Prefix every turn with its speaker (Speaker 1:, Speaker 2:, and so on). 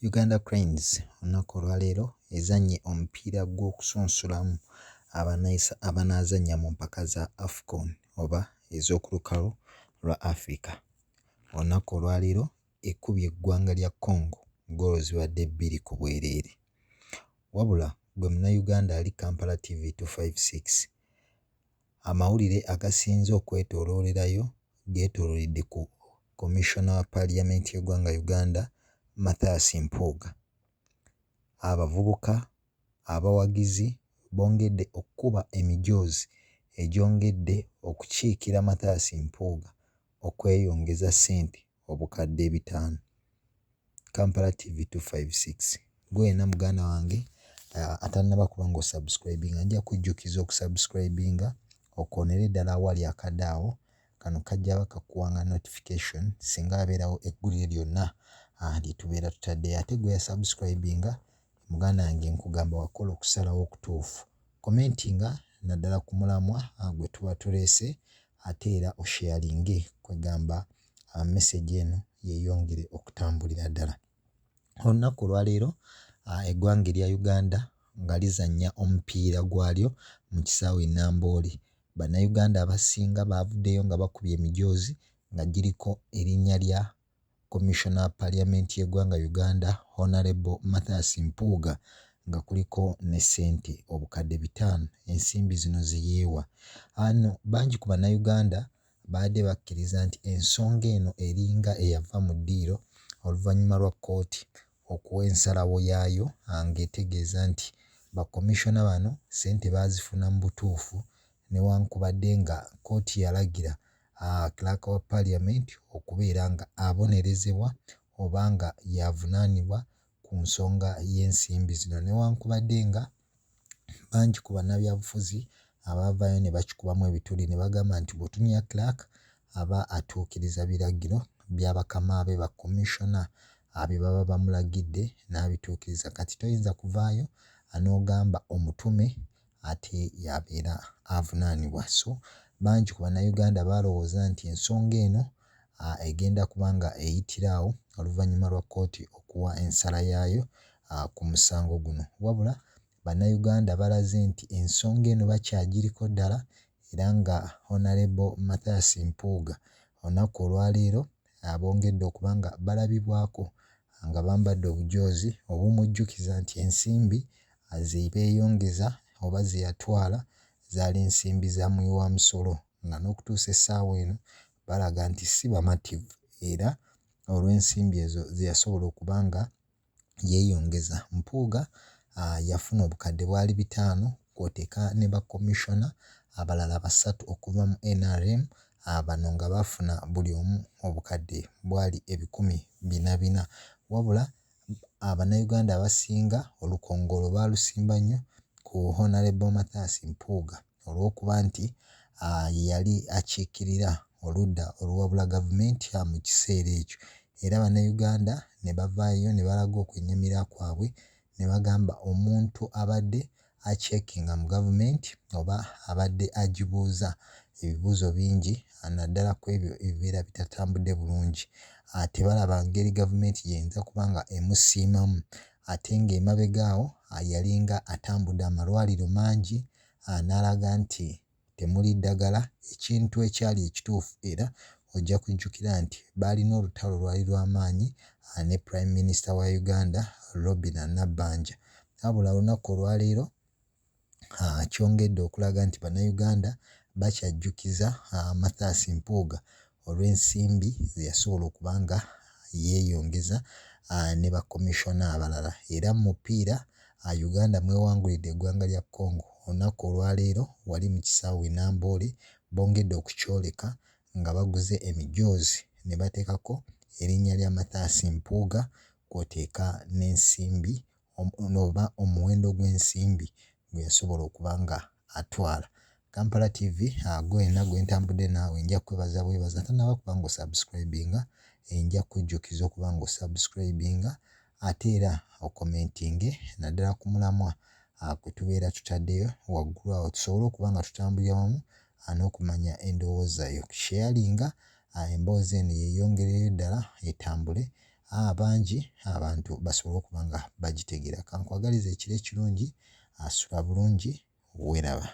Speaker 1: Uganda Cranes olunaku olwaleero ezannye omupiira gw'okusunsulamu abanaazannya mu mpaka za AFCON oba ez'oku lukalu lwa Africa. Olunaku olwaleero ekkubye eggwanga lya Congo ggoolo zibadde 2 ku bwereere. Wabula gwe Munnayuganda ali Kampala TV 256, amawulire agasinze okwetooloolerayo geetoolooledde ku Commissioner wa Paaliyamenti y'eggwanga Uganda, Mathias Mpuuga. Abavubuka abawagizi bongedde okkuba emijoozi egyongedde okukiikira Mathias Mpuuga okweyongeza ssente obukadde 5. Kampala TV 256, gwe yenna muganda wange atannaba kuba ng'osubscribinga nja kujjukiza okusubscribinga okoonere ddala awali akadaawo kano kajja bakakuwanga notification singa abeerawo eggulire lyonna lye tubeera tutadde. Ate gwe yasubscribinga muganda wange nkugamba wakola okusalawo okutuufu, commentinga naddala ku mulamwa gwe tuba tuleese ate era osharinge kwegamba message eno yeeyongere okutambulira ddala. Olunaku olwaleero eggwanga erya Uganda nga lizannya omupiira gwalyo mu kisaawe e Namboole. Bannayuganda abasinga baavuddeyo nga bakubye emijoozi nga giriko erinnya lya Commissioner wa Paaliyamenti y'eggwanga Uganda, Honorable Mathias Mpuuga, nga kuliko ne ssente obukadde 5 ensimbi zino ze yeewa. Ano bangi ku Bannayuganda baadde bakkiriza nti ensonga eno eringa eyava mu ddiiro oluvannyuma lwa kkooti okuwa ensalawo yaayo ng'etegeeza nti bakomishona bano ssente baazifuna mu butuufu newankubadde nga kkooti yalagira Clerk wa Paaliyamenti okubeera nga abonerezebwa oba nga yavunaanibwa ku nsonga y'ensimbi zino, newankubadde nga bangi ku bannabyabufuzi abaavaayo ne bakikubamu ebituli ne bagamba nti bw'otumya Clerk aba atuukiriza biragiro bya bakama be bakomishona bye baba bamulagidde n'abituukiriza. Kati toyinza kuvaayo n'ogamba omutume ate yabeera avunaanibwa. So bangi ku Bannayuganda baalowooza nti ensonga eno egenda kuba nga eyitira awo oluvannyuma lwa kkooti okuwa ensala yaayo ku musango guno. Wabula Bannayuganda balaze nti ensonga eno bakyagiriko ddala era nga Honorable Mathias Mpuuga olunaku olwaleero bongedde okuba nga balabibwako nga bambadde obujoozi obumujjukiza nti ensimbi ze beeyongeza oba ze yatwala zaali ensimbi za muwi wa musolo, nga n'okutuusa essaawa eno balaga nti si bamativu era olw'ensimbi ezo ze yasobola okuba nga yeeyongeza. Mpuuga yafuna obukadde bwali 5 kw'oteeka ne bakomishona abalala 3 okuva mu NRM, bano nga baafuna buli omu obukadde bwali 1,400. Wabula Abannayuganda abasinga olukongoolo baalusimba nnyo ku Honorable Mathias Mpuuga olw'okuba nti yali akiikirira oludda oluwabula gavumenti mu kiseera ekyo, era Bannayuganda ne bavaayo ne balaga okwenyamira kwabwe ne bagamba omuntu abadde acheckinga mu gavumenti oba abadde agibuuza ebibuuzo bingi naddala ku ebyo ebibeera bitatambudde bulungi, tebalaba ngeri gavumenti gyeyinza kuba nga emusiimamu ate ng'emabega awo yalinga atambudde amalwaliro mangi n'alaga nti temuli ddagala, ekintu ekyali ekituufu era ojja kujjukira nti baalina olutalo lwali lw'amaanyi ne Prime Minister wa Uganda, Robinah Nabbanja. Wabula olunaku olwaleero kyongedde okulaga nti Bannayuganda bakyajjukiza Mathias Mpuuga olw'ensimbi ze yasobola okuba nga yeeyongeza ne bakomishona abalala. Era mu mupiira Uganda mwewangulidde eggwanga lya Congo olunaku olwaleero wali mu kisaawe Namboole, bongedde okukyoleka nga baguze emijoozi ne bateekako erinnya lya Mathias Mpuuga kw'oteeka n'ensimbi oba omuwendo gw'ensimbi gwe yasobola okuba nga atwala. Kampala TV gwe yenna gwe ntambudde naawe nja kwebaza bwebaza, tannaba kuba ng'osubscribinga nja kujjukiza okuba ng'osubscribinga ate era okomentinge naddala ku mulamwa kwe tubeera tutaddeyo waggulu awo tusobole okuba nga tutambulira wamu n'okumanya endowooza yo. Sharinga emboozi eno yeeyongereyo ddala etambule bangi abantu basobole okuba nga bagitegeera. Kankwagaliza ekiro ekirungi, asula bulungi, weeraba.